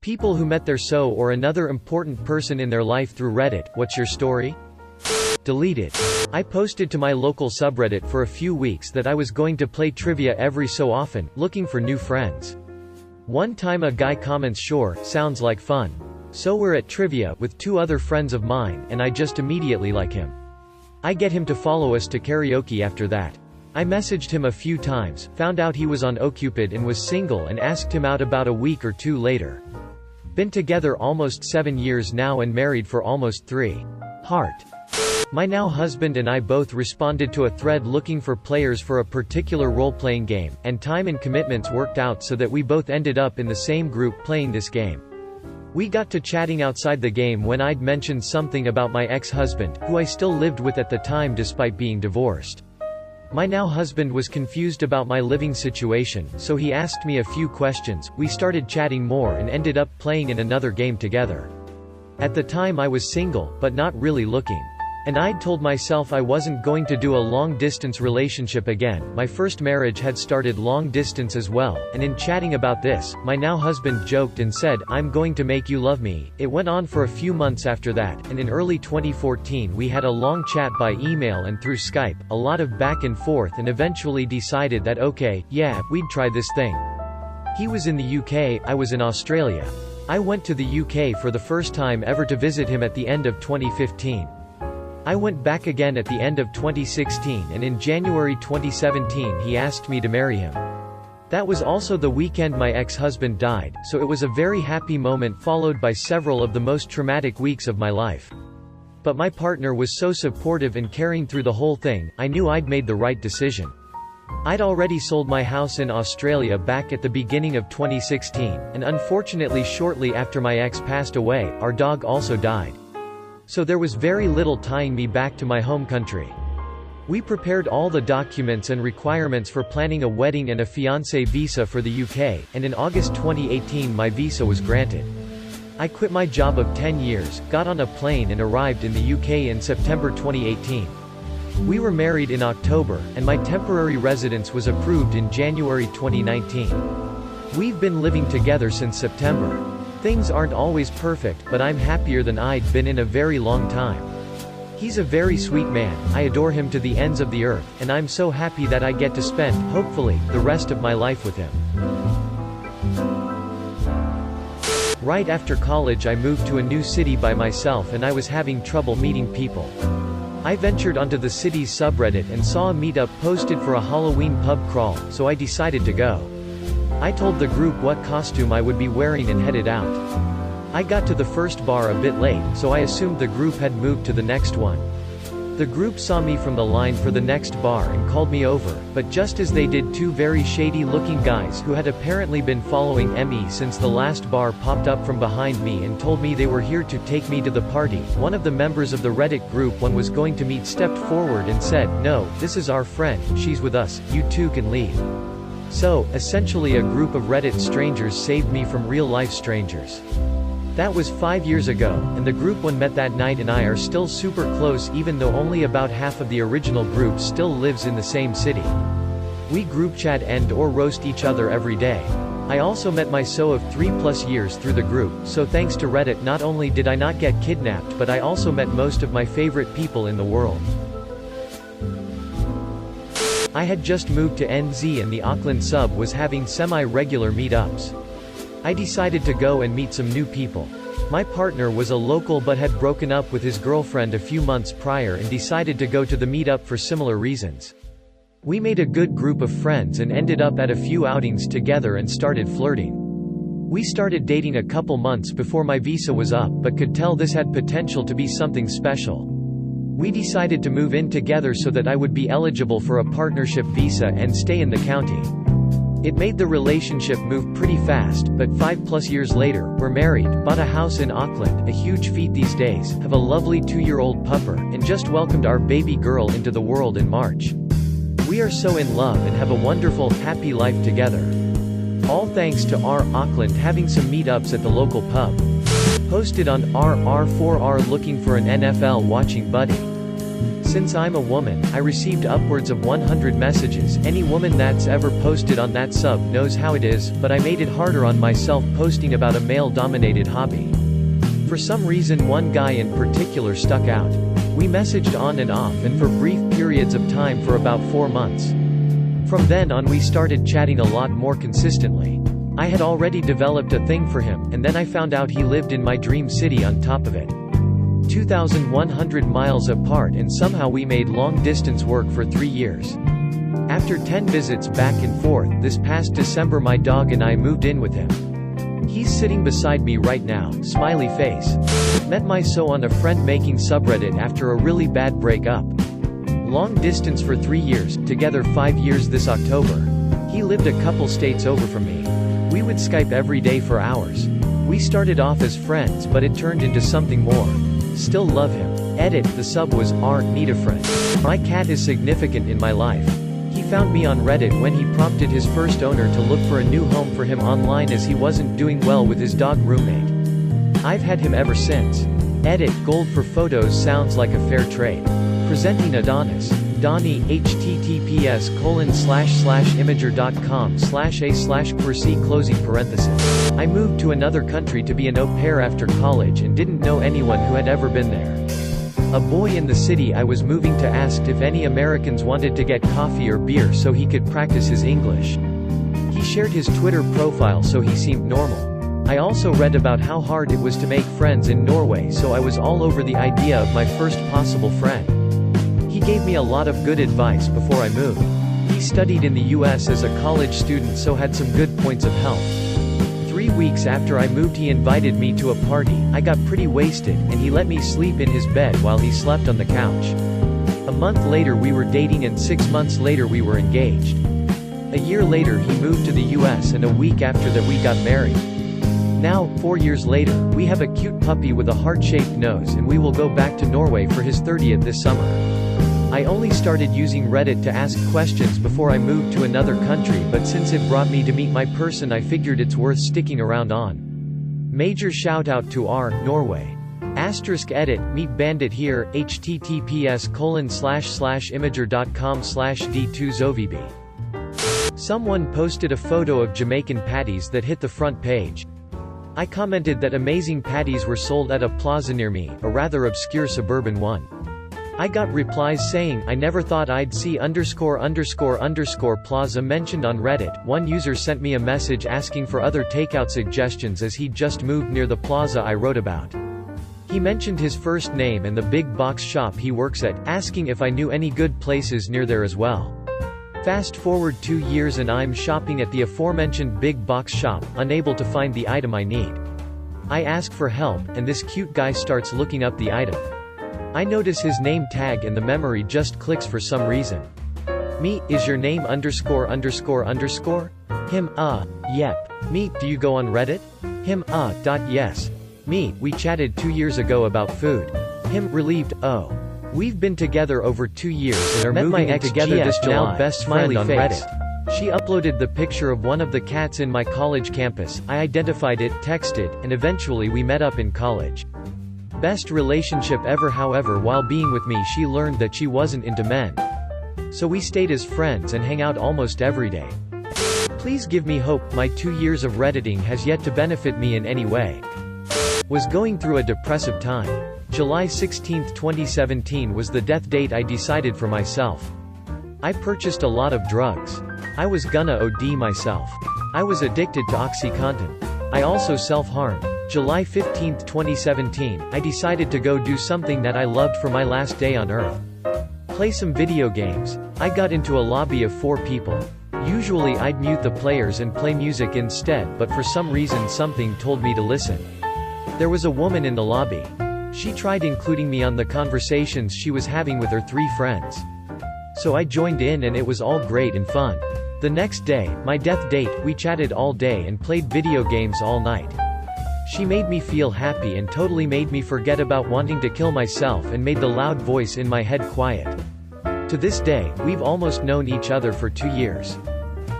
People who met their so or another important person in their life through Reddit. What's your story? Deleted. I posted to my local subreddit for a few weeks that I was going to play trivia every so often, looking for new friends. One time a guy comments, "Sure, sounds like fun." So we're at trivia with 2 other friends of mine, and I just immediately like him. I get him to follow us to karaoke after that. I messaged him a few times, found out he was on OkCupid and was single, and asked him out about a week or 2 later. Been together almost 7 years now and married for almost 3. Heart. My now husband and I both responded to a thread looking for players for a particular role-playing game, and time and commitments worked out so that we both ended up in the same group playing this game. We got to chatting outside the game when I'd mentioned something about my ex-husband, who I still lived with at the time despite being divorced. My now husband was confused about my living situation, so he asked me a few questions. We started chatting more and ended up playing in another game together. At the time I was single, but not really looking. And I'd told myself I wasn't going to do a long-distance relationship again. My first marriage had started long-distance as well, and in chatting about this, my now husband joked and said, "I'm going to make you love me." It went on for a few months after that, and in early 2014 we had a long chat by email and through Skype, a lot of back and forth, and eventually decided that okay, yeah, we'd try this thing. He was in the UK, I was in Australia. I went to the UK for the first time ever to visit him at the end of 2015. I went back again at the end of 2016, and in January 2017 he asked me to marry him. That was also the weekend my ex-husband died, so it was a very happy moment followed by several of the most traumatic weeks of my life. But my partner was so supportive and caring through the whole thing, I knew I'd made the right decision. I'd already sold my house in Australia back at the beginning of 2016, and unfortunately shortly after my ex passed away, our dog also died. So there was very little tying me back to my home country. We prepared all the documents and requirements for planning a wedding and a fiancé visa for the UK, and in August 2018 my visa was granted. I quit my job of 10 years, got on a plane and arrived in the UK in September 2018. We were married in October, and my temporary residence was approved in January 2019. We've been living together since September. Things aren't always perfect, but I'm happier than I'd been in a very long time. He's a very sweet man, I adore him to the ends of the earth, and I'm so happy that I get to spend, hopefully, the rest of my life with him. Right after college I moved to a new city by myself and I was having trouble meeting people. I ventured onto the city's subreddit and saw a meetup posted for a Halloween pub crawl, so I decided to go. I told the group what costume I would be wearing and headed out. I got to the first bar a bit late, so I assumed the group had moved to the next one. The group saw me from the line for the next bar and called me over, but just as they did, 2 very shady-looking guys who had apparently been following me since the last bar popped up from behind me and told me they were here to take me to the party. One of the members of the Reddit group one was going to meet stepped forward and said, "No, this is our friend, she's with us, you two can leave." So, essentially a group of Reddit strangers saved me from real-life strangers. That was 5 years ago, and the group one met that night and I are still super close even though only about half of the original group still lives in the same city. We group chat and or roast each other every day. I also met my so of 3+ years through the group, so thanks to Reddit not only did I not get kidnapped but I also met most of my favorite people in the world. I had just moved to NZ and the Auckland sub was having semi-regular meetups. I decided to go and meet some new people. My partner was a local but had broken up with his girlfriend a few months prior and decided to go to the meetup for similar reasons. We made a good group of friends and ended up at a few outings together and started flirting. We started dating a couple months before my visa was up but could tell this had potential to be something special. We decided to move in together so that I would be eligible for a partnership visa and stay in the county. It made the relationship move pretty fast, but 5+ years later, we're married, bought a house in Auckland, a huge feat these days, have a lovely 2-year-old pupper, and just welcomed our baby girl into the world in March. We are so in love and have a wonderful, happy life together. All thanks to Auckland having some meetups at the local pub. Posted on r4r looking for an NFL watching buddy. Since I'm a woman, I received upwards of 100 messages. Any woman that's ever posted on that sub knows how it is, but I made it harder on myself posting about a male-dominated hobby. For some reason one guy in particular stuck out. We messaged on and off and for brief periods of time for about 4 months. From then on we started chatting a lot more consistently. I had already developed a thing for him, and then I found out he lived in my dream city on top of it. 2,100 miles apart, and somehow we made long distance work for 3 years. After 10 visits back and forth, this past December my dog and I moved in with him. He's sitting beside me right now, smiley face. Met my so on a friend-making subreddit after a really bad breakup. Long distance for 3 years, together 5 years this October. He lived a couple states over from me. We would Skype every day for hours. We started off as friends but it turned into something more. Still love him. Edit, the sub was R, need a friend. My cat is significant in my life. He found me on Reddit when he prompted his first owner to look for a new home for him online as he wasn't doing well with his dog roommate. I've had him ever since. Edit, gold for photos sounds like a fair trade. Presenting Adonis. Donnie, https://imager.com/a/percy closing parenthesis. I moved to another country to be an au pair after college and didn't know anyone who had ever been there. A boy in the city I was moving to asked if any Americans wanted to get coffee or beer so he could practice his English. He shared his Twitter profile so he seemed normal. I also read about how hard it was to make friends in Norway, so I was all over the idea of my first possible friend. He gave me a lot of good advice before I moved. He studied in the US as a college student so had some good points of help. 3 weeks after I moved he invited me to a party. I got pretty wasted, and he let me sleep in his bed while he slept on the couch. A month later we were dating and 6 months later we were engaged. A year later he moved to the US and a week after that we got married. Now, 4 years later, we have a cute puppy with a heart-shaped nose and we will go back to Norway for his 30th this summer. I only started using Reddit to ask questions before I moved to another country, but since it brought me to meet my person I figured it's worth sticking around on. Major shout out to R, Norway. *edit, meet bandit here, https://imager.com/d2zovb. Someone posted a photo of Jamaican patties that hit the front page. I commented that amazing patties were sold at a plaza near me, a rather obscure suburban one. I got replies saying, I never thought I'd see ____ plaza mentioned on Reddit. One user sent me a message asking for other takeout suggestions as he'd just moved near the plaza I wrote about. He mentioned his first name and the big box shop he works at, asking if I knew any good places near there as well. Fast forward 2 years and I'm shopping at the aforementioned big box shop, unable to find the item I need. I ask for help, and this cute guy starts looking up the item. I notice his name tag and the memory just clicks for some reason. Me, is your name ____? Him, yep. Me, do you go on Reddit? Him, yes. Me, we chatted 2 years ago about food. Him, relieved, oh. We've been together over 2 years and are moving in together this July. Now best friend on Reddit. She uploaded the picture of one of the cats in my college campus. I identified it, texted, and eventually we met up in college. Best relationship ever. However, while being with me she learned that she wasn't into men. So we stayed as friends and hang out almost every day. Please give me hope, my 2 years of Redditing has yet to benefit me in any way. Was going through a depressive time. July 16, 2017 was the death date I decided for myself. I purchased a lot of drugs. I was gonna OD myself. I was addicted to OxyContin. I also self-harmed. July 15, 2017, I decided to go do something that I loved for my last day on Earth. Play some video games. I got into a lobby of 4 people. Usually I'd mute the players and play music instead, but for some reason something told me to listen. There was a woman in the lobby. She tried including me on the conversations she was having with her 3 friends. So I joined in and it was all great and fun. The next day, my death date, we chatted all day and played video games all night. She made me feel happy and totally made me forget about wanting to kill myself and made the loud voice in my head quiet. To this day, we've almost known each other for 2 years.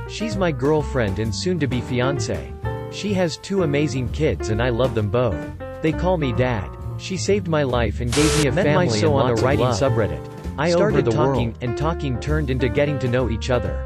She's my girlfriend and soon-to-be fiancé. She has 2 amazing kids and I love them both. They call me Dad. She saved my life and gave me a family and lots of love. Subreddit. I started talking, and talking turned into getting to know each other.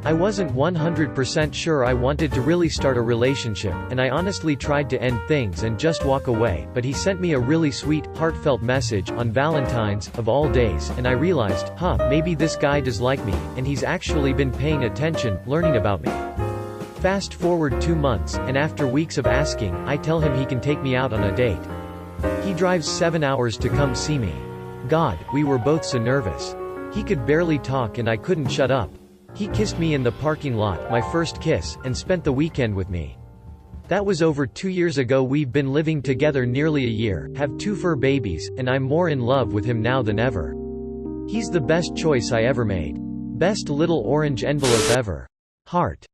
I wasn't 100% sure I wanted to really start a relationship, and I honestly tried to end things and just walk away, but he sent me a really sweet, heartfelt message on Valentine's, of all days, and I realized, maybe this guy does like me, and he's actually been paying attention, learning about me. Fast forward 2 months, and after weeks of asking, I tell him he can take me out on a date. He drives 7 hours to come see me. God, we were both so nervous. He could barely talk and I couldn't shut up. He kissed me in the parking lot, my first kiss, and spent the weekend with me. That was over 2 years ago. We've been living together nearly a year, have 2 fur babies, and I'm more in love with him now than ever. He's the best choice I ever made. Best little orange envelope ever. Heart.